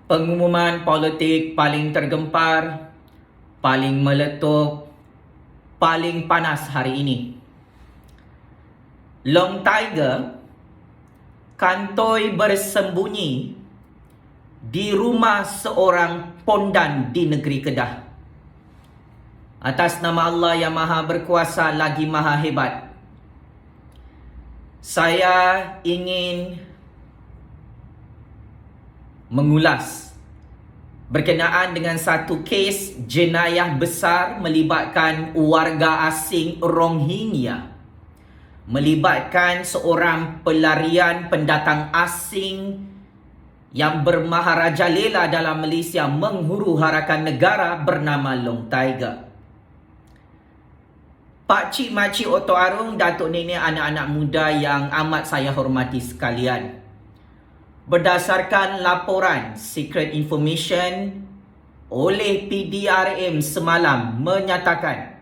Pengumuman politik paling tergempar, paling meletup, paling panas hari ini. Long Tiger kantoi bersembunyi di rumah seorang pondan di negeri Kedah. Atas nama Allah yang Maha Berkuasa lagi Maha Hebat, saya ingin mengulas berkenaan dengan satu kes jenayah besar melibatkan warga asing Rohingya, melibatkan seorang pelarian pendatang asing yang bermaharajalela dalam Malaysia menghuru-harakan negara bernama Long Tiger. Pak Cik Makcik Oto Arung, Datuk Nenek, anak-anak muda yang amat saya hormati sekalian, berdasarkan laporan secret information oleh PDRM semalam menyatakan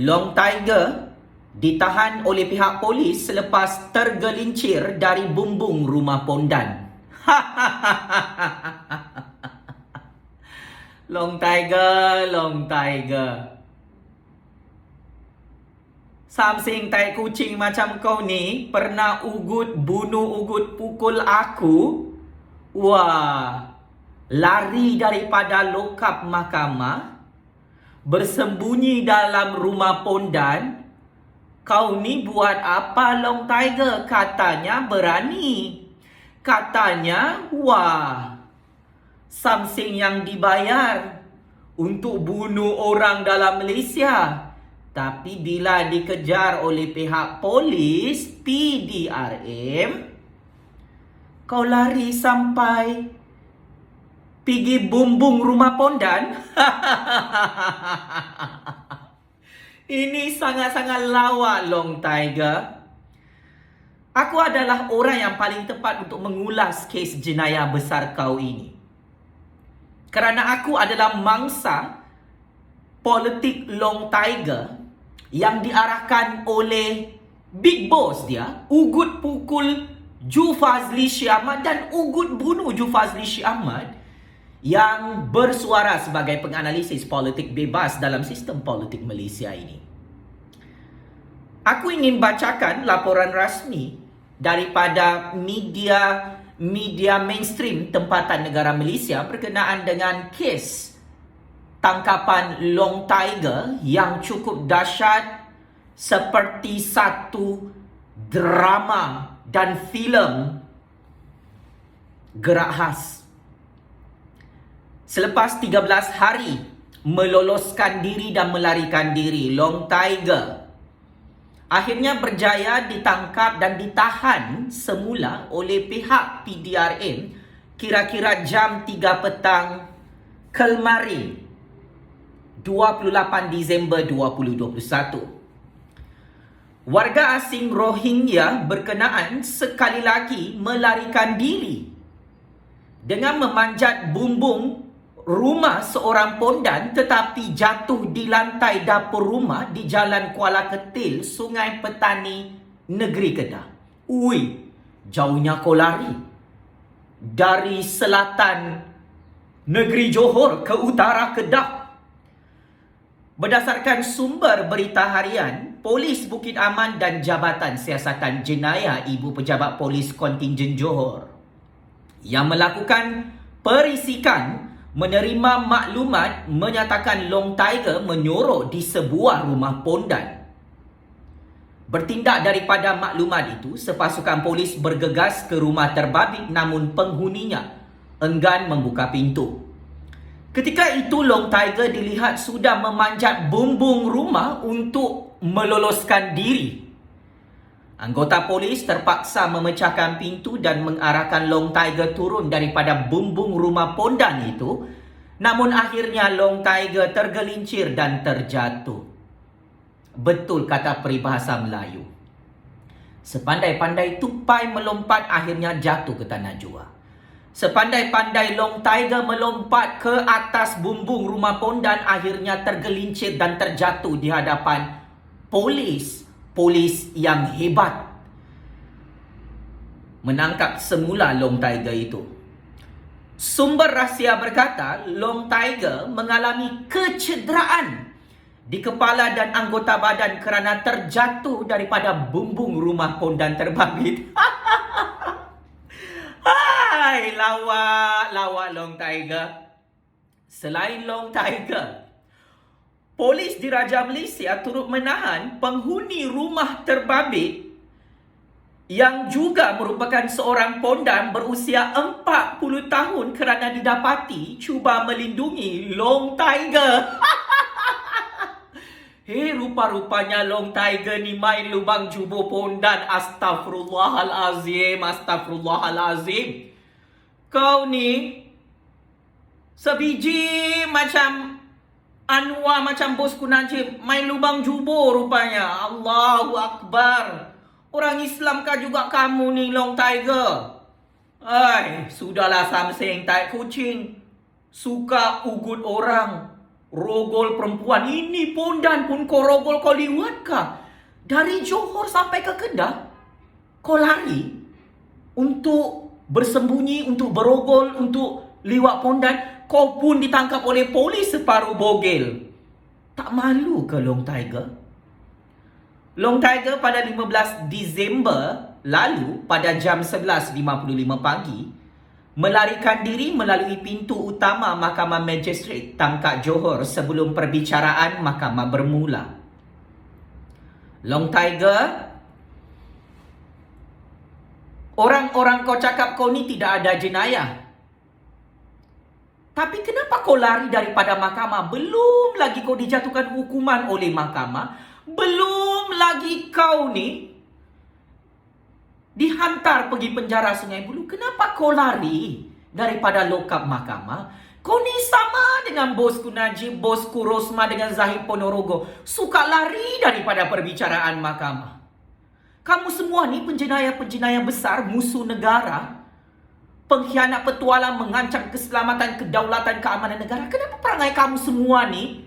Long Tiger ditahan oleh pihak polis selepas tergelincir dari bumbung rumah pondan. Long Tiger, Long Tiger. Samsing tai kucing macam kau ni pernah bunuh ugut pukul aku. Wah, lari daripada lokap mahkamah, bersembunyi dalam rumah pondan. Kau ni buat apa, Long Tiger? Katanya berani. Katanya, wah, Samsing yang dibayar untuk bunuh orang dalam Malaysia. Tapi bila dikejar oleh pihak polis, PDRM, kau lari sampai pergi bumbung rumah pondan. Ini sangat-sangat lawak, Long Tiger. Aku adalah orang yang paling tepat untuk mengulas kes jenayah besar kau ini, kerana aku adalah mangsa politik Long Tiger yang diarahkan oleh big boss dia, ugut pukul Ju Fazli Syih Ahmad dan ugut bunuh Ju Fazli Syih Ahmad, yang bersuara sebagai penganalisis politik bebas dalam sistem politik Malaysia ini. Aku ingin bacakan laporan rasmi daripada media mainstream tempatan negara Malaysia berkenaan dengan kes tangkapan Long Tiger yang cukup dahsyat, seperti satu drama dan filem gerak khas. Selepas 13 hari meloloskan diri dan melarikan diri, Long Tiger akhirnya berjaya ditangkap dan ditahan semula oleh pihak PDRM kira-kira jam 3 petang Kelmari 28 Disember 2021. Warga asing Rohingya berkenaan sekali lagi melarikan diri dengan memanjat bumbung rumah seorang pondan, tetapi jatuh di lantai dapur rumah di Jalan Kuala Ketil, Sungai Petani, Negeri Kedah. Ui, jauhnya kau lari. Dari selatan Negeri Johor ke utara Kedah. Berdasarkan sumber berita harian, Polis Bukit Aman dan Jabatan Siasatan Jenayah Ibu Pejabat Polis Kontingen Johor yang melakukan perisikan menerima maklumat menyatakan Long Tiger menyorok di sebuah rumah pondan. Bertindak daripada maklumat itu, sepasukan polis bergegas ke rumah terbabit, namun penghuninya enggan membuka pintu. Ketika itu Long Tiger dilihat sudah memanjat bumbung rumah untuk meloloskan diri. Anggota polis terpaksa memecahkan pintu dan mengarahkan Long Tiger turun daripada bumbung rumah pondan itu. Namun akhirnya Long Tiger tergelincir dan terjatuh. Betul kata peribahasa Melayu, sepandai-pandai tupai melompat akhirnya jatuh ke tanah jua. Sepandai-pandai Long Tiger melompat ke atas bumbung rumah pondan, akhirnya tergelincir dan terjatuh di hadapan polis yang hebat menangkap semula Long Tiger itu. Sumber rahsia berkata, Long Tiger mengalami kecederaan di kepala dan anggota badan kerana terjatuh daripada bumbung rumah pondan terbabit. Hai, lawak Long Tiger. Selain Long Tiger, polis Diraja Malaysia turut menahan penghuni rumah terbabit yang juga merupakan seorang pondan berusia 40 tahun kerana didapati cuba melindungi Long Tiger. Rupa-rupanya Long Tiger ni main lubang jubur pondan. Astagfirullahalazim, astagfirullahalazim. Kau ni sebiji macam Anwar, macam bosku Najib, main lubang jubur rupanya. Allahu Akbar. Orang Islam kah juga kamu ni, Long Tiger? Sudahlah Samseng tai kucing. Suka ugut orang, rogol perempuan. Ini pondan pun kau rogol, kau liwat kah? Dari Johor sampai ke Kedah, kau lari untuk bersembunyi, untuk berogol, untuk liwat pondan. Kau pun ditangkap oleh polis separuh bogel. Tak malu ke Long Tiger? Long Tiger pada 15 Disember lalu pada jam 11.55 pagi melarikan diri melalui pintu utama Mahkamah Magistrate Tangkak Johor sebelum perbicaraan mahkamah bermula. Long Tiger, orang-orang kau cakap kau ni tidak ada jenayah. Tapi kenapa kau lari daripada mahkamah? Belum lagi kau dijatuhkan hukuman oleh mahkamah. Belum lagi kau ni dihantar pergi penjara Sungai Buloh. Kenapa kau lari daripada lokap mahkamah? Kau ni sama dengan bosku Najib, bosku Rosma dengan Zahid Ponorogo. Suka lari daripada perbicaraan mahkamah. Kamu semua ni penjenayah-penjenayah besar, musuh negara, pengkhianat petualang, mengancam keselamatan, kedaulatan, keamanan negara. Kenapa perangai kamu semua ni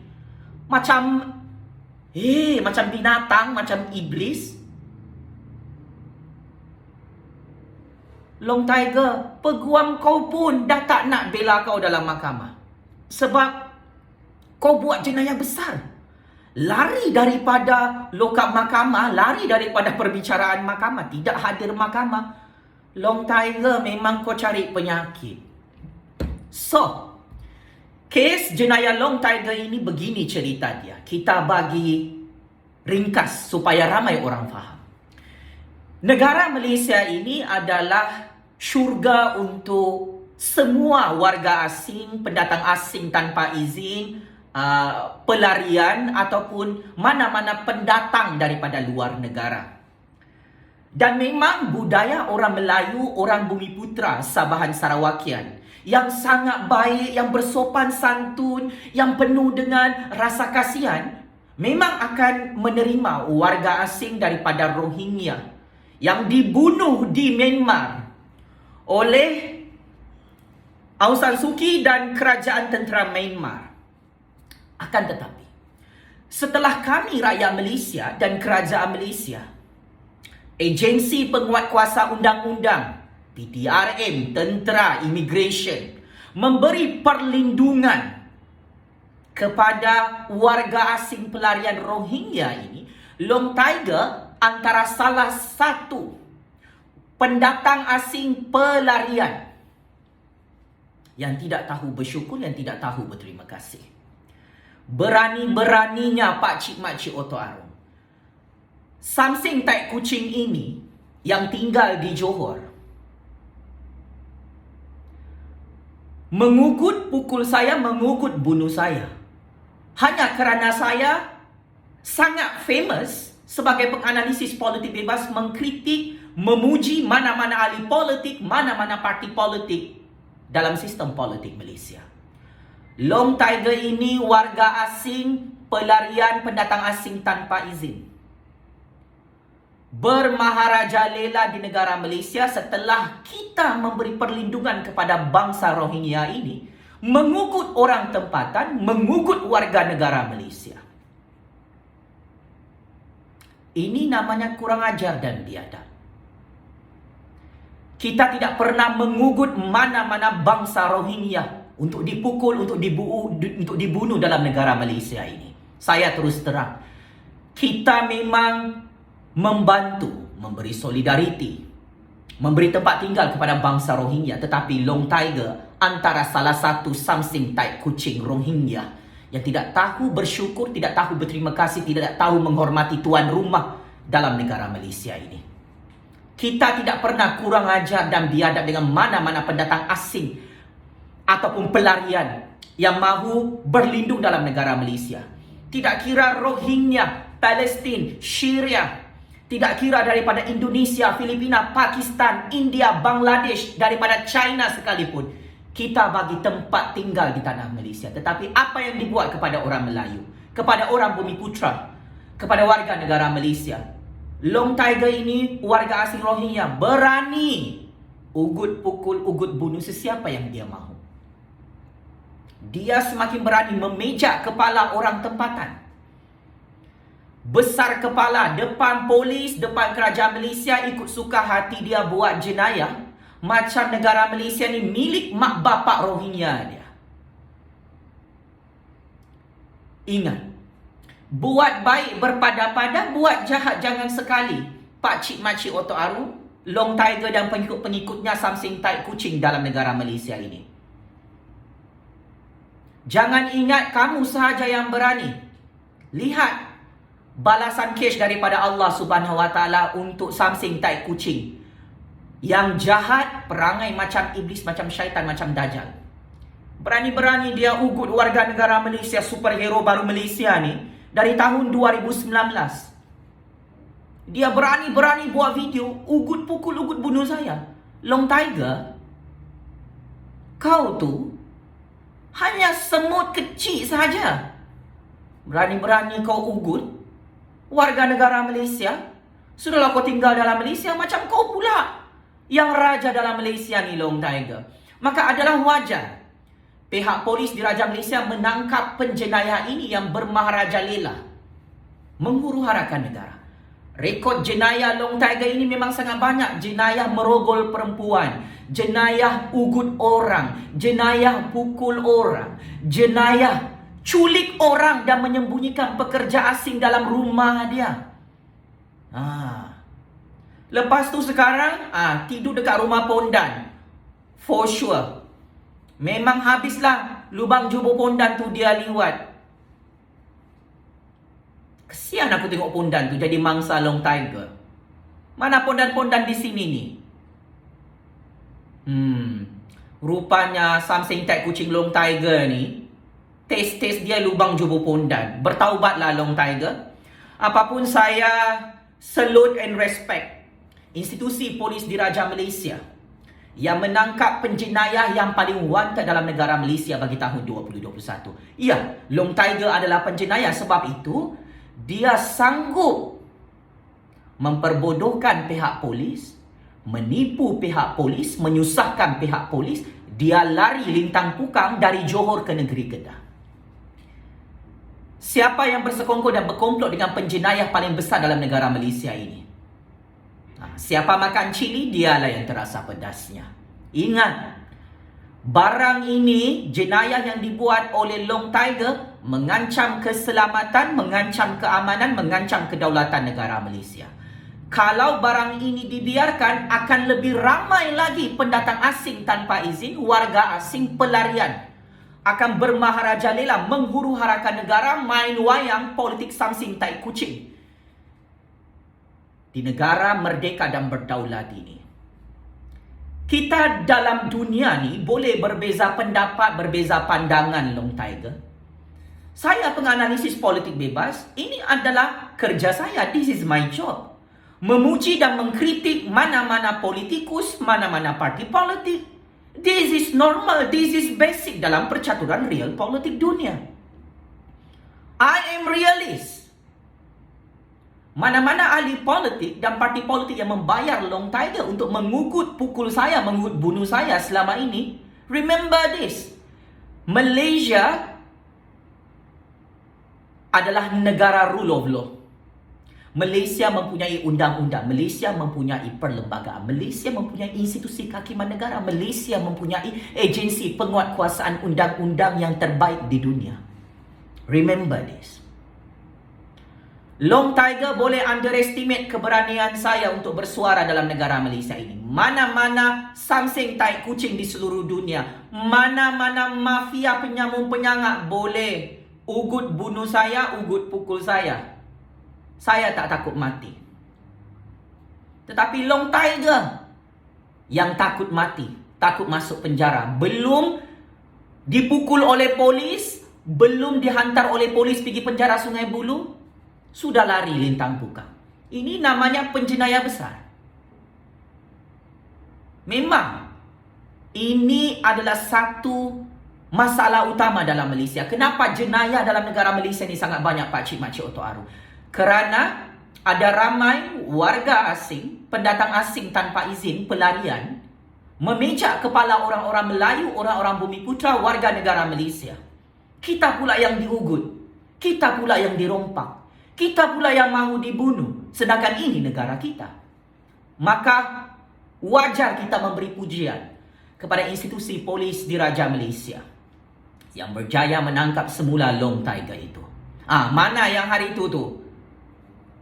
macam binatang, macam iblis? Long Tiger, peguam kau pun dah tak nak bela kau dalam mahkamah. Sebab kau buat jenayah besar. Lari daripada lokap mahkamah, lari daripada perbicaraan mahkamah, tidak hadir mahkamah. Long Tiger, memang kau cari penyakit. So, kes jenayah Long Tiger ini begini cerita dia. Kita bagi ringkas supaya ramai orang faham. Negara Malaysia ini adalah syurga untuk semua warga asing, pendatang asing tanpa izin, pelarian ataupun mana-mana pendatang daripada luar negara. Dan memang budaya orang Melayu, orang Bumiputra, Sabahan Sarawakian yang sangat baik, yang bersopan santun, yang penuh dengan rasa kasihan, memang akan menerima warga asing daripada Rohingya yang dibunuh di Myanmar oleh Aung San Suu Kyi dan kerajaan tentera Myanmar. Akan tetapi, setelah kami rakyat Malaysia dan kerajaan Malaysia, agensi penguatkuasa undang-undang, PTRM, tentera, immigration, memberi perlindungan kepada warga asing pelarian Rohingya ini, Long Tiger antara salah satu pendatang asing pelarian yang tidak tahu bersyukur, yang tidak tahu berterima kasih. Berani-beraninya pakcik makcik Oto Arum, Samseng tai kucing ini yang tinggal di Johor mengugut pukul saya, mengugut bunuh saya, hanya kerana saya sangat famous sebagai penganalisis politik bebas, mengkritik, memuji mana-mana ahli politik, mana-mana parti politik dalam sistem politik Malaysia. Long Tiger ini warga asing, pelarian, pendatang asing tanpa izin, bermaharaja lela di negara Malaysia setelah kita memberi perlindungan kepada bangsa Rohingya ini, mengugut orang tempatan, mengugut warga negara Malaysia. Ini namanya kurang ajar dan biadab. Kita tidak pernah mengugut mana-mana bangsa Rohingya untuk dipukul, untuk dibunuh dalam negara Malaysia ini. Saya terus terang, kita memang membantu, memberi solidariti, memberi tempat tinggal kepada bangsa Rohingya. Tetapi Long Tiger antara salah satu samsing tai kucing Rohingya yang tidak tahu bersyukur, tidak tahu berterima kasih, tidak tahu menghormati tuan rumah dalam negara Malaysia ini. Kita tidak pernah kurang ajar dan biadab dengan mana-mana pendatang asing ataupun pelarian yang mahu berlindung dalam negara Malaysia. Tidak kira Rohingya, Palestin, Syria, tidak kira daripada Indonesia, Filipina, Pakistan, India, Bangladesh, daripada China sekalipun. Kita bagi tempat tinggal di tanah Malaysia. Tetapi apa yang dibuat kepada orang Melayu, kepada orang Bumiputra, kepada warga negara Malaysia, Long Tiger ini, warga asing Rohingya, berani ugut pukul, ugut bunuh sesiapa yang dia mahu. Dia semakin berani memejak kepala orang tempatan. Besar kepala depan polis, depan kerajaan Malaysia, ikut suka hati dia buat jenayah. Macam negara Malaysia ni milik mak bapak Rohingya dia. Ingat, buat baik berpada-pada, buat jahat jangan sekali. Pakcik makcik Otok Aru, Long Tiger dan pengikut-pengikutnya samsing tai kucing dalam negara Malaysia ini. Jangan ingat kamu sahaja yang berani. Lihat balasan kes daripada Allah Subhanahu Wa Taala untuk samsing tai kucing yang jahat, perangai macam iblis, macam syaitan, macam dajjal. Berani-berani dia ugut warga negara Malaysia, superhero baru Malaysia ni, dari tahun 2019. Dia berani-berani buat video ugut pukul, ugut bunuh saya. Long Tiger, kau tu hanya semut kecil saja. Berani-berani kau ugut warga negara Malaysia. Sudahlah kau tinggal dalam Malaysia, macam kau pula yang raja dalam Malaysia ni, Long Tiger. Maka adalah wajar pihak polis di Raja Malaysia menangkap penjenayah ini yang bermaharajalela, menghuru-harakan negara. Rekod jenayah Long Tiger ini memang sangat banyak. Jenayah merogol perempuan, jenayah ugut orang, jenayah pukul orang, jenayah culik orang dan menyembunyikan pekerja asing dalam rumah dia. Lepas tu sekarang tidur dekat rumah pondan. For sure, memang habislah lubang jubur pondan tu dia liwat. Kesian aku tengok pondan tu jadi mangsa Long Tiger. Mana pondan-pondan di sini ni? Rupanya samsing tai kucing Long Tiger ni, taste dia lubang jubur pondan. Bertaubatlah Long Tiger. Apapun, saya salute and respect institusi polis di Raja Malaysia yang menangkap penjenayah yang paling wanted dalam negara Malaysia bagi tahun 2021. Ya, Long Tiger adalah penjenayah. Sebab itu, dia sanggup memperbodohkan pihak polis, menipu pihak polis, menyusahkan pihak polis. Dia lari lintang pukang dari Johor ke negeri Kedah. Siapa yang bersekongkol dan berkomplot dengan penjenayah paling besar dalam negara Malaysia ini? Siapa makan cili, dialah yang terasa pedasnya. Ingat, barang ini, jenayah yang dibuat oleh Long Tiger, mengancam keselamatan, mengancam keamanan, mengancam kedaulatan negara Malaysia. Kalau barang ini dibiarkan, akan lebih ramai lagi pendatang asing tanpa izin, warga asing, pelarian. Akan bermaharajalela, menghuru-harakan negara, main wayang politik samsing tai kucing di negara merdeka dan berdaulat ini. Kita dalam dunia ni boleh berbeza pendapat, berbeza pandangan, Long Tiger. Saya penganalisis politik bebas. Ini adalah kerja saya. This is my job. Memuji dan mengkritik mana-mana politikus, mana-mana parti politik. This is normal. This is basic dalam percaturan real politik dunia. I am realist. Mana-mana ahli politik dan parti politik yang membayar Long Tiger untuk mengugut pukul saya, mengugut bunuh saya selama ini, remember this. Malaysia adalah negara rule of law. Malaysia mempunyai undang-undang, Malaysia mempunyai perlembagaan, Malaysia mempunyai institusi kehakiman negara, Malaysia mempunyai agensi penguatkuasaan undang-undang yang terbaik di dunia. Remember this. Long Tiger boleh underestimate keberanian saya untuk bersuara dalam negara Malaysia ini. Mana-mana samseng tai kucing di seluruh dunia, mana-mana mafia penyamun penyangak boleh ugut bunuh saya, ugut pukul saya. Saya tak takut mati. Tetapi Long Tiger yang takut mati, takut masuk penjara, belum dipukul oleh polis, belum dihantar oleh polis pergi penjara Sungai Buloh, sudah lari lintang pukang. Ini namanya penjenayah besar. Memang ini adalah satu masalah utama dalam Malaysia. Kenapa jenayah dalam negara Malaysia ini sangat banyak, Pak Cik Makcik Otok Aru? Kerana ada ramai warga asing, pendatang asing tanpa izin, pelarian, memejak kepala orang-orang Melayu, orang-orang Bumiputra, warga negara Malaysia. Kita pula yang diugut, kita pula yang dirompak, kita pula yang mahu dibunuh, sedangkan ini negara kita. Maka wajar kita memberi pujian kepada institusi polis diraja Malaysia yang berjaya menangkap semula Long Tiger itu. Mana yang hari itu tu?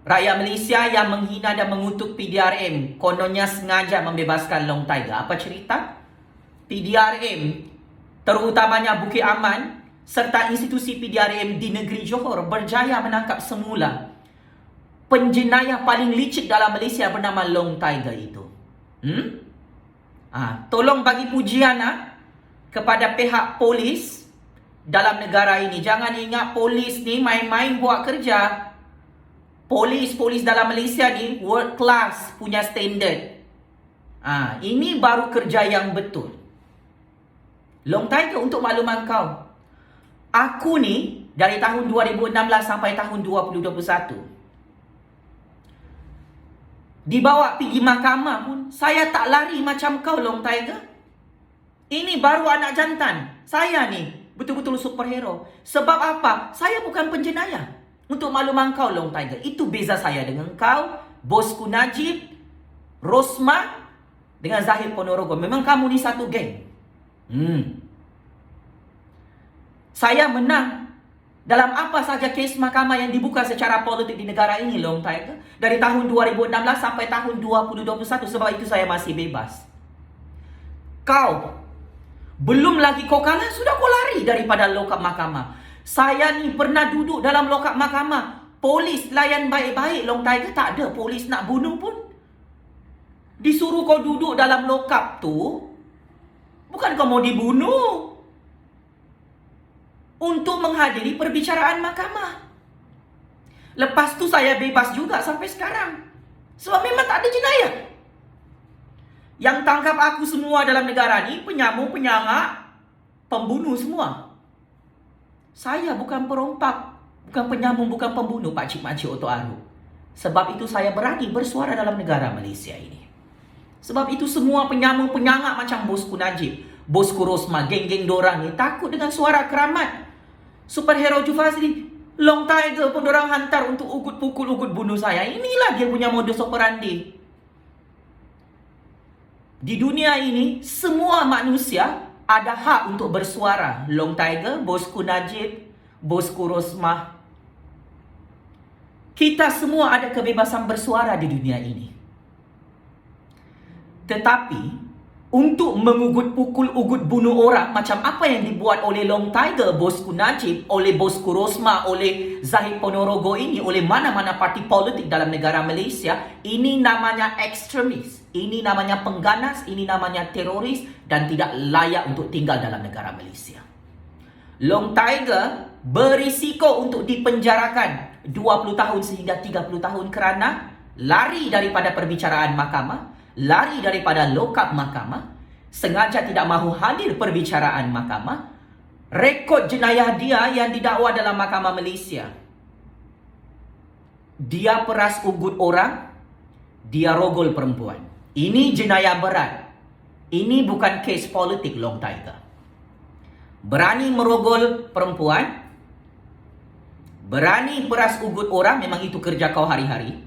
Rakyat Malaysia yang menghina dan mengutuk PDRM kononnya sengaja membebaskan Long Tiger. Apa cerita? PDRM, terutamanya Bukit Aman serta institusi PDRM di negeri Johor berjaya menangkap semula penjenayah paling licik dalam Malaysia bernama Long Tiger itu. Tolong bagi pujian kepada pihak polis dalam negara ini. Jangan ingat polis ni main-main buat kerja. Polis-polis dalam Malaysia ni world class, punya standard. Ini baru kerja yang betul. Long Tiger, untuk makluman kau, aku ni dari tahun 2016 sampai tahun 2021 dibawa pergi mahkamah pun saya tak lari macam kau, Long Tiger. Ini baru anak jantan. Saya ni betul-betul superhero. Sebab apa? Saya bukan penjenayah. Untuk makluman kau, Long Tiger, itu beza saya dengan kau, bosku Najib, Rosma dengan Zahid Ponorogo. Memang kamu ni satu geng. Saya menang dalam apa saja kes mahkamah yang dibuka secara politik di negara ini, Long Tiger. Dari tahun 2016 sampai tahun 2021. Sebab itu saya masih bebas. Kau, belum lagi kau kalah, sudah kau lari daripada lokap mahkamah. Saya ni pernah duduk dalam lokap mahkamah. Polis layan baik-baik, Long Tiger. Tak ada polis nak bunuh pun. Disuruh kau duduk dalam lokap tu, bukan kau mau dibunuh, untuk menghadiri perbicaraan mahkamah. Lepas tu saya bebas juga sampai sekarang. Sebab memang tak ada jenayah. Yang tangkap aku semua dalam negara ni penyamun, penyangak, pembunuh semua. Saya bukan perompak, bukan penyamun, bukan pembunuh, Pak Cik Makcik Otok Aru. Sebab itu saya berani bersuara dalam negara Malaysia ini. Sebab itu semua penyamun, penyangak macam bosku Najib, bosku Rosma, geng-geng dorang ni takut dengan suara keramat superhero Jufazli. Long Tiger pun dorang hantar untuk ugut pukul, ugut bunuh saya. Inilah dia punya modus operandi. Di dunia ini, semua manusia ada hak untuk bersuara. Long Tiger, bosku Najib, bosku Rosmah. Kita semua ada kebebasan bersuara di dunia ini. Tetapi, untuk mengugut pukul, ugut bunuh orang macam apa yang dibuat oleh Long Tiger, bosku Najib, oleh bosku Rosmah, oleh Zahid Ponorogo ini, oleh mana-mana parti politik dalam negara Malaysia, ini namanya ekstremis. Ini namanya pengganas, ini namanya teroris dan tidak layak untuk tinggal dalam negara Malaysia. Long Tiger berisiko untuk dipenjarakan 20 tahun sehingga 30 tahun kerana lari daripada perbicaraan mahkamah, lari daripada lokap mahkamah, sengaja tidak mahu hadir perbicaraan mahkamah, rekod jenayah dia yang didakwa dalam mahkamah Malaysia. Dia peras ugut orang, dia rogol perempuan. Ini jenayah berat. Ini bukan kes politik, Long Tiger. Berani merogol perempuan, Berani peras ugut orang, memang itu kerja kau hari-hari.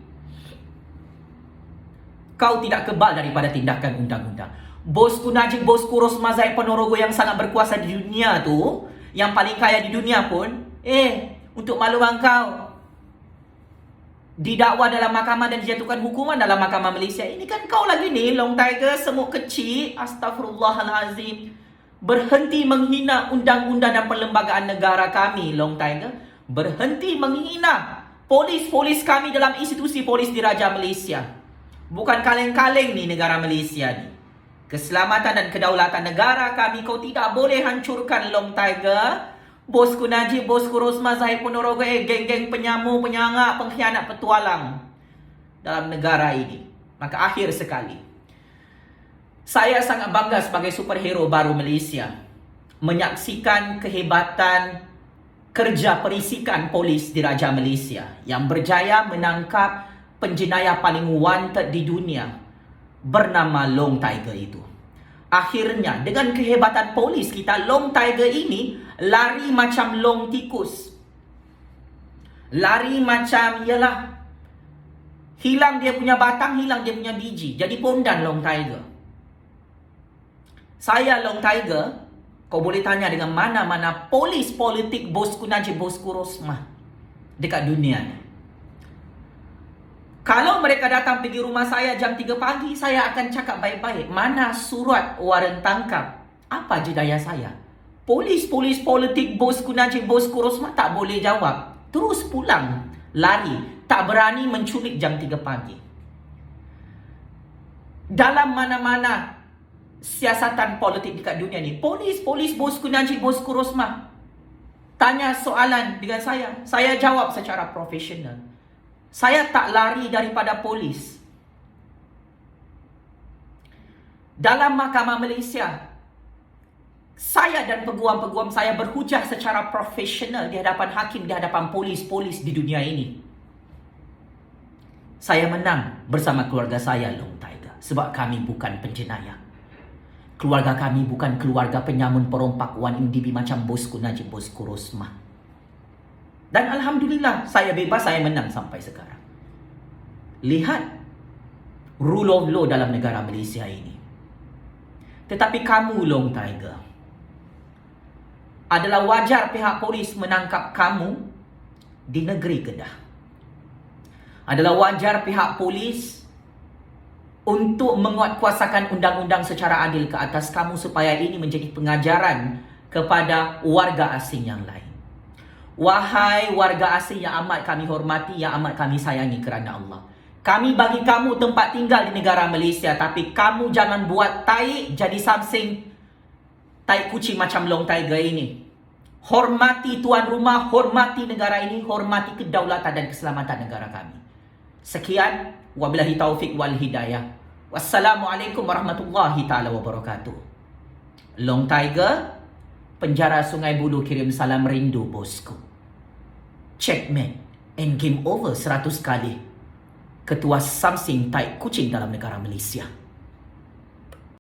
Kau tidak kebal daripada tindakan undang-undang. Bosku Najib, bosku Rosma Zaid Ponorogo yang sangat berkuasa di dunia tu, yang paling kaya di dunia pun, untuk maluan kau, didakwa dalam mahkamah dan dijatuhkan hukuman dalam mahkamah Malaysia. Ini kan kau lagi ni, Long Tiger, semut kecil, astagfirullahalazim. Berhenti menghina undang-undang dan perlembagaan negara kami, Long Tiger. Berhenti menghina polis-polis kami dalam institusi polis diraja Malaysia. Bukan kaleng-kaleng ni negara Malaysia ni. Keselamatan dan kedaulatan negara kami kau tidak boleh hancurkan, Long Tiger. Bosku Najib, bosku Rosma Zaid Ponorogo, geng-geng penyamu, penyangak, pengkhianat, petualang dalam negara ini. Maka akhir sekali, saya sangat bangga sebagai superhero baru Malaysia menyaksikan kehebatan kerja perisikan polis diraja Malaysia yang berjaya menangkap penjenayah paling wanted di dunia bernama Long Tiger itu. Akhirnya dengan kehebatan polis kita, Long Tiger ini lari macam long tikus. Lari macam, hilang dia punya batang, hilang dia punya biji. Jadi pondan Long Tiger. Saya Long Tiger, kau boleh tanya dengan mana-mana polis politik bosku Najib, bosku Rosma dekat dunia ni. Kalau mereka datang pergi rumah saya jam 3 pagi, saya akan cakap baik-baik. Mana surat waran tangkap? Apa jedaya saya? Polis-polis politik bosku Najib, bosku Rosma tak boleh jawab. Terus pulang, lari. Tak berani menculik jam 3 pagi. Dalam mana-mana siasatan politik dekat dunia ni, polis-polis bosku Najib, bosku Rosma tanya soalan dengan saya jawab secara profesional. Saya tak lari daripada polis. Dalam mahkamah Malaysia, saya dan peguam-peguam saya berhujah secara profesional di hadapan hakim, di hadapan polis-polis di dunia ini. Saya menang bersama keluarga saya, Long Tiger, sebab kami bukan penjenayah. Keluarga kami bukan keluarga penyamun perompak wan indibi macam bosku Najib, bosku Rosma. Dan Alhamdulillah, saya bebas, saya menang sampai sekarang. Lihat rule of law dalam negara Malaysia ini. Tetapi kamu, Long Tiger, adalah wajar pihak polis menangkap kamu di negeri Kedah. Adalah wajar pihak polis untuk menguatkuasakan undang-undang secara adil ke atas kamu supaya ini menjadi pengajaran kepada warga asing yang lain. Wahai warga asing yang amat kami hormati, yang amat kami sayangi kerana Allah. Kami bagi kamu tempat tinggal di negara Malaysia, tapi kamu jangan buat tai jadi something tai kucing macam Long Tiger ini. Hormati tuan rumah, hormati negara ini, hormati kedaulatan dan keselamatan negara kami. Sekian, wabillahi taufik wal hidayah. Wassalamualaikum warahmatullahi taala wabarakatuh. Long Tiger, penjara Sungai Buloh kirim salam rindu bosku. Checkmate and game over 100 kali. Ketua something tai kucing dalam negara Malaysia.